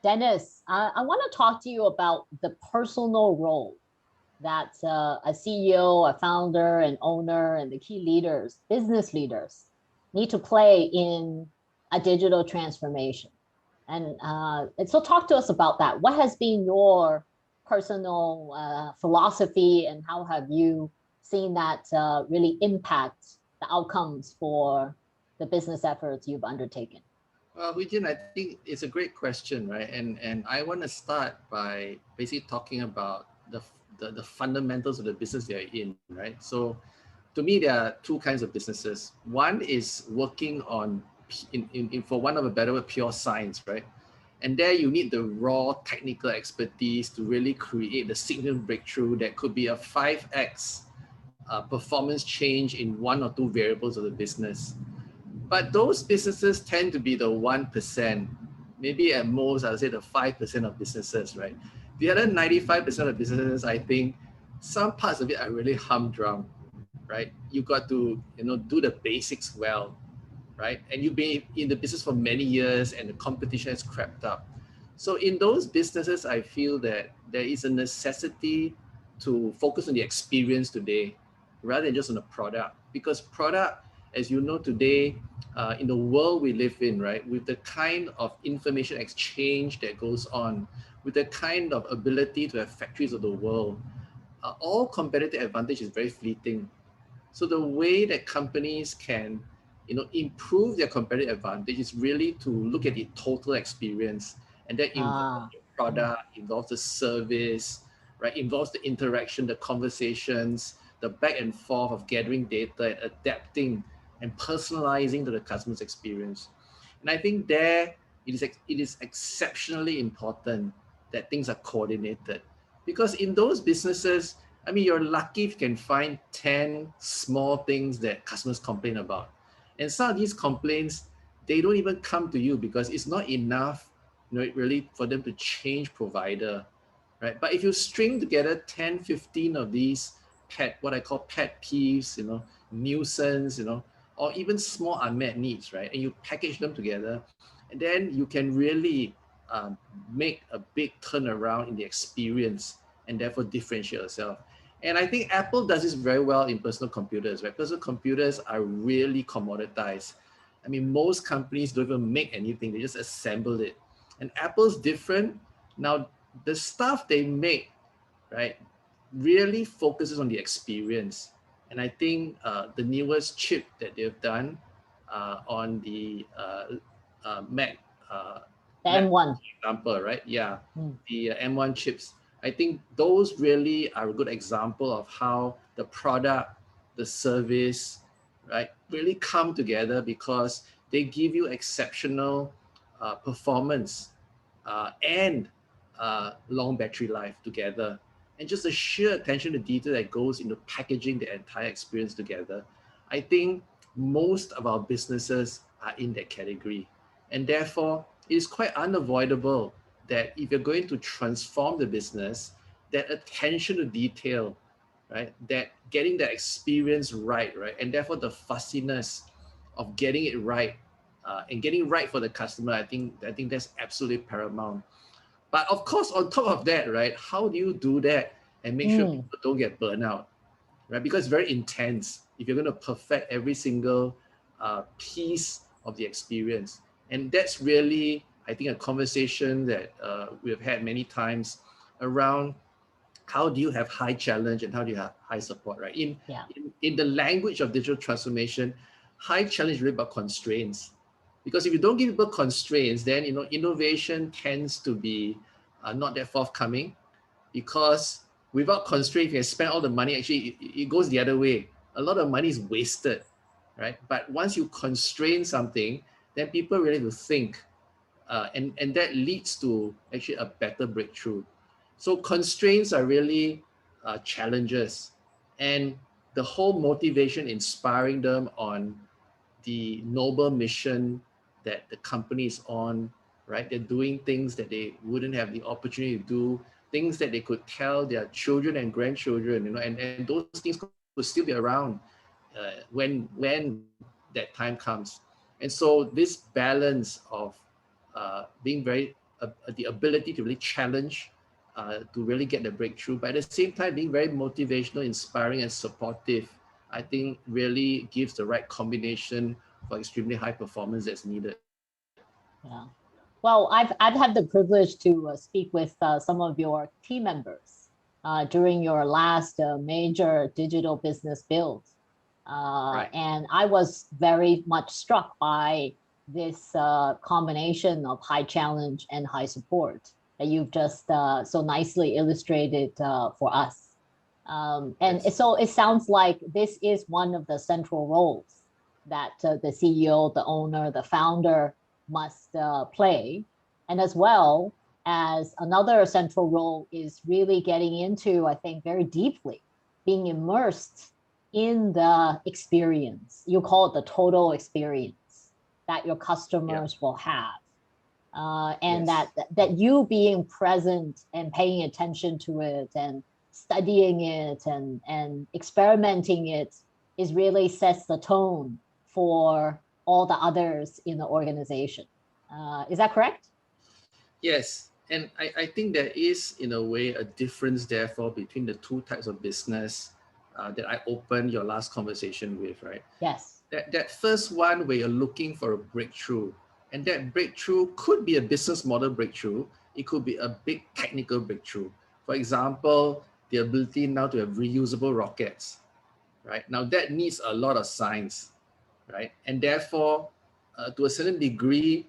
Dennis, I want to talk to you about the personal role that a CEO, a founder, an owner, and the key leaders, business leaders, need to play in a digital transformation. And so talk to us about that. What has been your personal philosophy, and how have you seen that really impact the outcomes for the business efforts you've undertaken? Well, Huijin, I think it's a great question, right? And I want to start by basically talking about the fundamentals of the business they're in, right? So to me, there are two kinds of businesses. One is working on, for one of a better word, pure science, right? And there you need the raw technical expertise to really create the significant breakthrough that could be a 5x performance change in one or two variables of the business. But those businesses tend to be the 1%, maybe at most, I would say the 5% of businesses, right? The other 95% of businesses, I think some parts of it are really humdrum, right? You got to, do the basics well, right? And you've been in the business for many years and the competition has crept up. So in those businesses, I feel that there is a necessity to focus on the experience today rather than just on the product. Because product, as you know today, in the world we live in, right, with the kind of information exchange that goes on, with the kind of ability to have factories of the world, all competitive advantage is very fleeting. So the way that companies can, improve their competitive advantage is really to look at the total experience, and that involves Ah, the product, involves the service, right? Involves the interaction, the conversations, the back and forth of gathering data and adapting and personalizing to the customer's experience. And I think there it is exceptionally important that things are coordinated, because in those businesses, I mean, you're lucky if you can find 10 small things that customers complain about. And some of these complaints, they don't even come to you because it's not enough, really for them to change provider, right? But if you string together 10, 15 of these what I call pet peeves, nuisance, or even small unmet needs, right? And you package them together, and then you can really make a big turnaround in the experience and therefore differentiate yourself. And I think Apple does this very well in personal computers, right? Personal computers are really commoditized. I mean, most companies don't even make anything, they just assemble it. And Apple's different. Now, the stuff they make, right, really focuses on the experience. And I think the newest chip that they've done on the Mac the laptop M1. example, right? Yeah, Mm. the M1 chips. I think those really are a good example of how the product, the service, right, really come together because they give you exceptional performance and long battery life together. And just the sheer attention to detail that goes into packaging the entire experience together. I think most of our businesses are in that category. And therefore, it is quite unavoidable that if you're going to transform the business, that attention to detail, right, that getting the experience right, and therefore the fussiness of getting it right and getting right for the customer, I think that's absolutely paramount. But of course, on top of that, right, how do you do that and make sure Mm. people don't get burnt out, right? Because it's very intense if you're going to perfect every single piece of the experience. And that's really, I think, a conversation that we have had many times around how do you have high challenge and how do you have high support, right? Yeah. In the language of digital transformation, high challenge is really about constraints. Because if you don't give people constraints, then innovation tends to be not that forthcoming, because without constraints, you can spend all the money. Actually, it goes the other way. A lot of money is wasted, right? But once you constrain something, then people really will think, and that leads to actually a better breakthrough. So constraints are really challenges, and the whole motivation inspiring them on the noble mission that the company is on, right? They're doing things that they wouldn't have the opportunity to do, things that they could tell their children and grandchildren, and those things could still be around when that time comes. And so this balance of being very the ability to really challenge, to really get the breakthrough, but at the same time being very motivational, inspiring, and supportive, I think really gives the right combination for extremely high performance that's needed. Yeah. Well, I've had the privilege to speak with some of your team members during your last major digital business build. Right. And I was very much struck by this combination of high challenge and high support that you've just so nicely illustrated for us. And Yes. so it sounds like this is one of the central roles that the CEO, the owner, the founder must play. And as well as another central role is really getting into, I think, very deeply being immersed in the experience. You call it the total experience that your customers Yeah. will have. And Yes. that you being present and paying attention to it and studying it and experimenting it is really sets the tone for all the others in the organization. Is that correct? Yes. And I think there is, in a way, a difference, therefore, between the two types of business that I opened your last conversation with, right? Yes. That first one where you're looking for a breakthrough, and that breakthrough could be a business model breakthrough. It could be a big technical breakthrough. For example, the ability now to have reusable rockets, right? Now that needs a lot of science, right? And therefore, to a certain degree,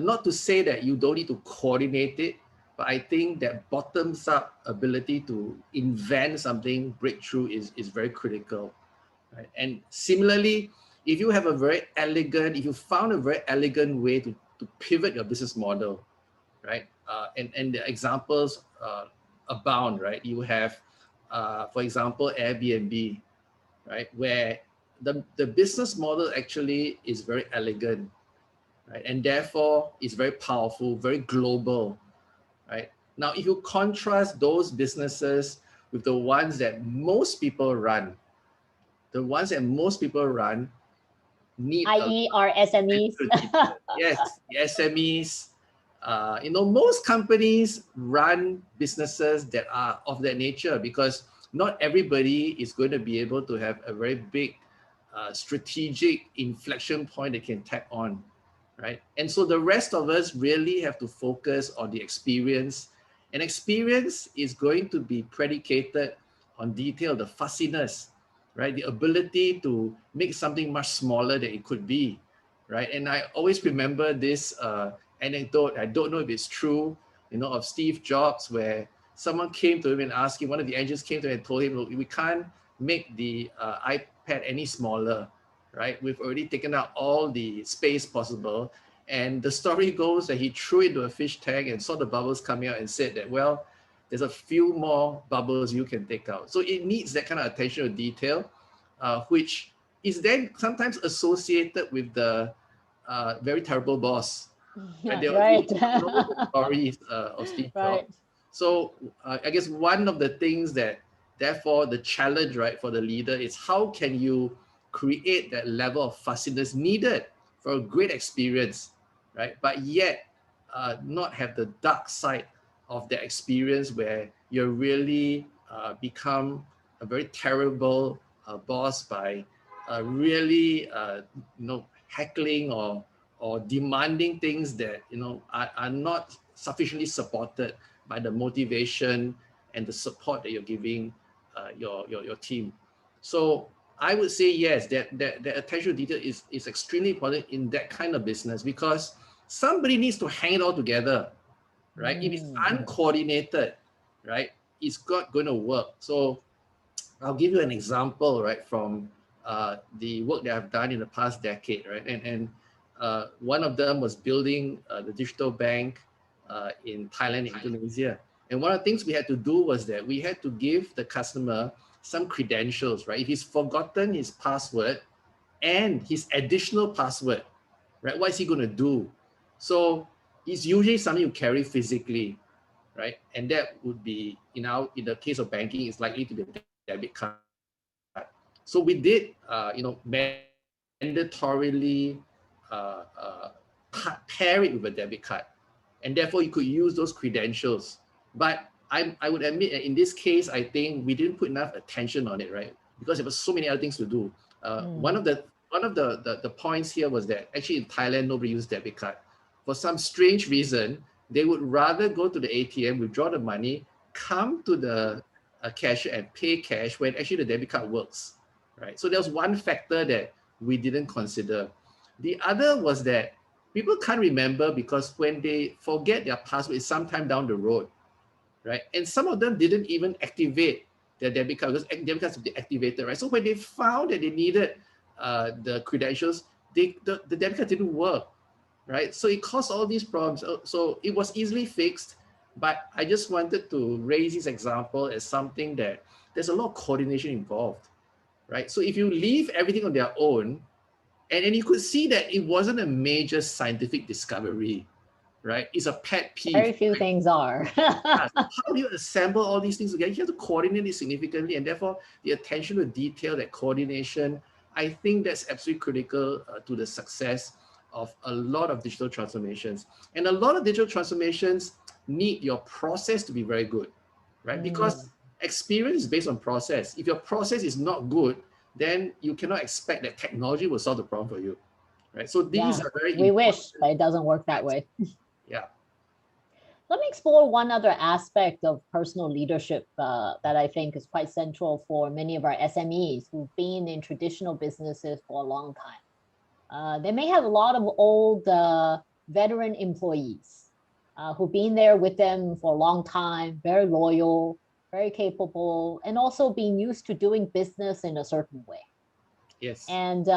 not to say that you don't need to coordinate it, but I think that bottoms up ability to invent something breakthrough is very critical, right? And similarly, if you have a very elegant, if you found a very elegant way to pivot your business model, right? And the examples abound, right? You have, for example, Airbnb, right? Where the business model actually is very elegant, right? And therefore is very powerful, very global, right? Now, if you contrast those businesses with the ones that most people run, the ones that most people run need a I.e. our SMEs. attention to detail. Yes, the SMEs. Most companies run businesses that are of that nature because not everybody is going to be able to have a very big strategic inflection point they can tap on, right? And so the rest of us really have to focus on the experience. And experience is going to be predicated on detail, the fussiness, right? The ability to make something much smaller than it could be, right? And I always remember this anecdote. I don't know if it's true, of Steve Jobs, where someone came to him and asked him, one of the engineers came to him and told him, look, we can't make the iPad any smaller, right? We've already taken out all the space possible. And the story goes that he threw it into a fish tank and saw the bubbles coming out and said that, well, there's a few more bubbles you can take out. So it needs that kind of attention to detail, which is then sometimes associated with the very terrible boss. Right? Right. You know the stories of Steve Jobs. Right. So I guess one of the things that, therefore, the challenge, right, for the leader is how can you create that level of fussiness needed for a great experience, right? But yet not have the dark side of the experience where you really become a very terrible boss by really heckling or demanding things that are not sufficiently supported by the motivation and the support that you're giving your team. So I would say yes, that attention to detail is extremely important in that kind of business because somebody needs to hang it all together, right? If it's uncoordinated, right, it's not going to work. So I'll give you an example, right, from the work that I've done in the past decade, right? And one of them was building the digital bank in Thailand and Indonesia. And one of the things we had to do was that we had to give the customer some credentials, right? If he's forgotten his password and his additional password, right, what is he going to do? So it's usually something you carry physically, right? And that would be, in the case of banking, it's likely to be a debit card. So we did, mandatorily pair it with a debit card. and therefore you could use those credentials. But I would admit that in this case, I think we didn't put enough attention on it, right? Because there were so many other things to do. One of the points here was that actually in Thailand, nobody used debit card. For some strange reason, they would rather go to the ATM, withdraw the money, come to the cashier and pay cash when actually the debit card works, right? So there was one factor that we didn't consider. The other was that people can't remember because when they forget their password, it's sometime down the road, right? And some of them didn't even activate their debit card because debit cards have been activated, right? So when they found that they needed the credentials, the debit card didn't work, right? So it caused all these problems. So it was easily fixed, but I just wanted to raise this example as something that there's a lot of coordination involved, right? So if you leave everything on their own, and you could see that it wasn't a major scientific discovery, right? It's a pet peeve. Very few things are. How do you assemble all these things together? You have to coordinate it significantly, and therefore the attention to detail, that coordination, I think that's absolutely critical to the success of a lot of digital transformations. And a lot of digital transformations need your process to be very good, right? Because experience is based on process. If your process is not good, then you cannot expect that technology will solve the problem for you, right? So these are very we important. wish, but it doesn't work that way. Yeah. Let me explore one other aspect of personal leadership that I think is quite central for many of our SMEs who've been in traditional businesses for a long time. They may have a lot of old veteran employees who've been there with them for a long time, very loyal, very capable, and also being used to doing business in a certain way. Yes. And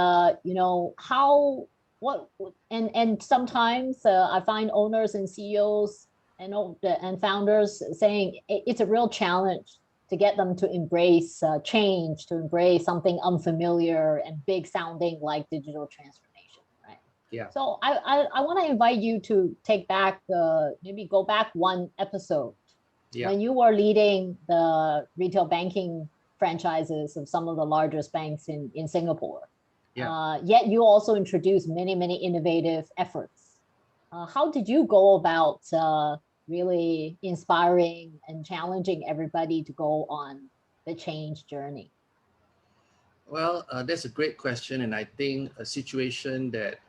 and sometimes I find owners and CEOs and founders saying it's a real challenge to get them to embrace change, to embrace something unfamiliar and big sounding like digital transformation, right? Yeah. So I want to invite you to take back, maybe go back one episode when you were leading the retail banking franchises of some of the largest banks in Singapore. Yet you also introduced many innovative efforts. How did you go about really inspiring and challenging everybody to go on the change journey? Well, that's a great question, and I think a situation that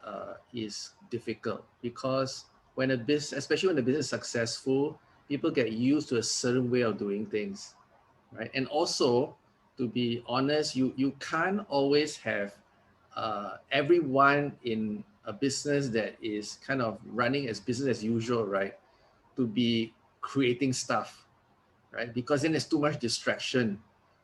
is difficult because when a business, especially when the business is successful, people get used to a certain way of doing things, right? And also, to be honest, you can't always have everyone in a business that is kind of running as business as usual, right? To be creating stuff, right? Because then there's too much distraction.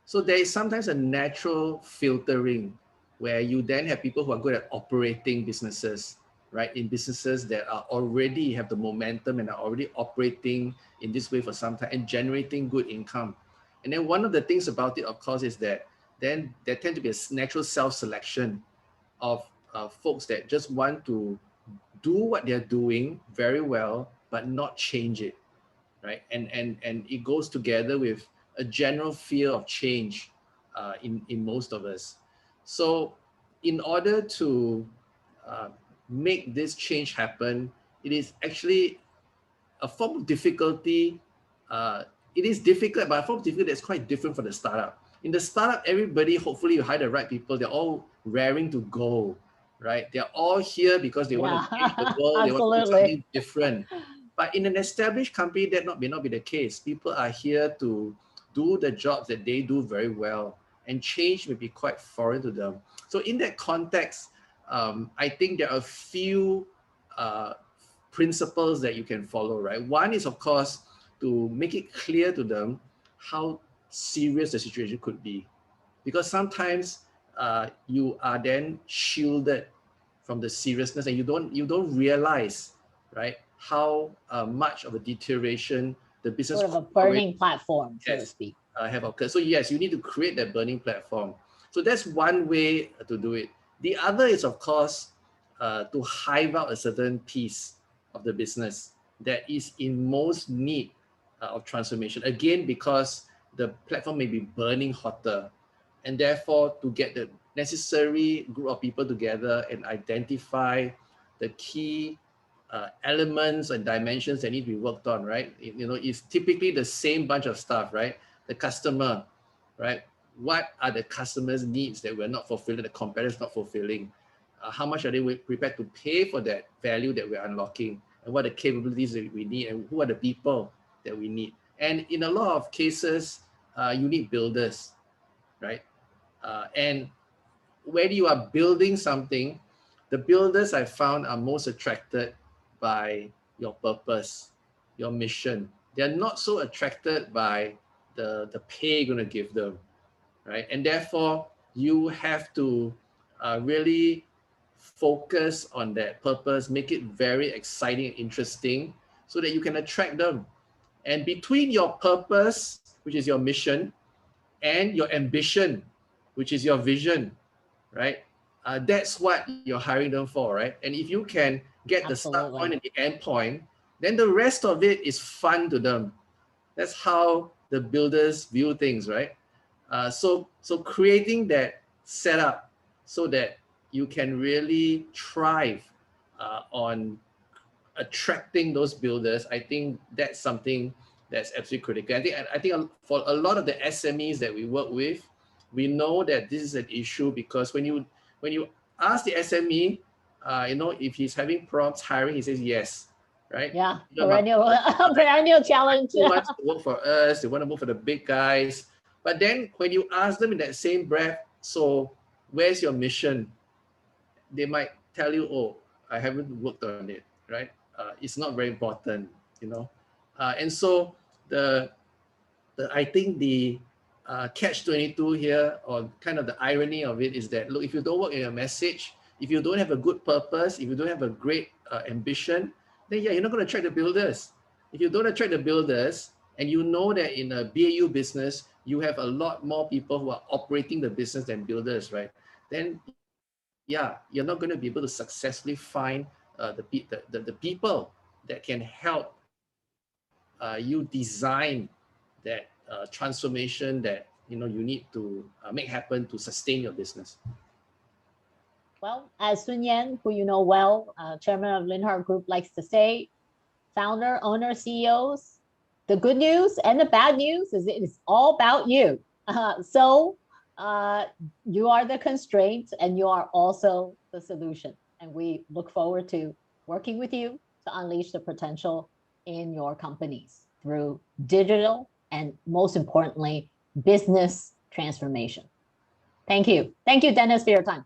So there is sometimes a natural filtering where you then have people who are good at operating businesses, right? In businesses that are already have the momentum and are already operating in this way for some time and generating good income. And then one of the things about it, of course, is that then there tend to be a natural self-selection of folks that just want to do what they're doing very well, but not change it, right? And it goes together with a general fear of change in most of us. So in order to make this change happen, it is actually a form of difficulty. It is difficult, but a form of difficulty that's quite different from the startup. In the startup, everybody, hopefully you hire the right people, they're all raring to go, right? They're all here because they want to change the world, they want to do something different. But in an established company, that may not be the case. People are here to do the jobs that they do very well, and change may be quite foreign to them. So in that context, I think there are a few principles that you can follow, right? One is, of course, to make it clear to them how serious the situation could be. Because sometimes you are then shielded from the seriousness and you don't realize, right, how much of a deterioration the business sort of a burning platform, so to speak. Have occurred. So yes, you need to create that burning platform. So that's one way to do it. The other is, of course, to hive out a certain piece of the business that is in most need of transformation. Again, because the platform may be burning hotter, and therefore to get the necessary group of people together and identify the key elements and dimensions that need to be worked on, right? It's typically the same bunch of stuff, right? The customer, right? What are the customer's needs that we're not fulfilling, the competitor's not fulfilling? How much are they prepared to pay for that value that we're unlocking? And what are the capabilities that we need? And who are the people that we need? And in a lot of cases, you need builders, right? And when you are building something, the builders I found are most attracted by your purpose, your mission. They're not so attracted by the pay you're going to give them, right? And therefore, you have to really focus on that purpose, make it very exciting and interesting so that you can attract them. And between your purpose, which is your mission, and your ambition, which is your vision, right? That's what you're hiring them for, right? And if you can get the start point and the end point, then the rest of it is fun to them. That's how the builders view things, right? So creating that setup so that you can really thrive on attracting those builders, I think that's something that's absolutely critical. I think for a lot of the SMEs that we work with, we know that this is an issue because when you ask the SME, if he's having problems hiring, he says yes, right? Yeah, perennial challenge. Who wants to work for us? They want to work for the big guys. But then when you ask them in that same breath, so where's your mission? They might tell you, oh, I haven't worked on it, right? It's not very important, and so I think the catch-22 here, or kind of the irony of it, is that, look, if you don't work in your message, if you don't have a good purpose, if you don't have a great ambition, then yeah, you're not going to attract the builders. If you don't attract the builders, and you know that in a BAU business, you have a lot more people who are operating the business than builders, right? Then yeah, you're not going to be able to successfully find the people that can help you design that transformation that you need to make happen to sustain your business. Well, as Sun Yan, who you know well, chairman of LinHart Group, likes to say, founder, owner, CEOs, the good news and the bad news is it is all about you. So you are the constraint and you are also the solution. And we look forward to working with you to unleash the potential in your companies through digital and, most importantly, business transformation. Thank you. Thank you, Dennis, for your time.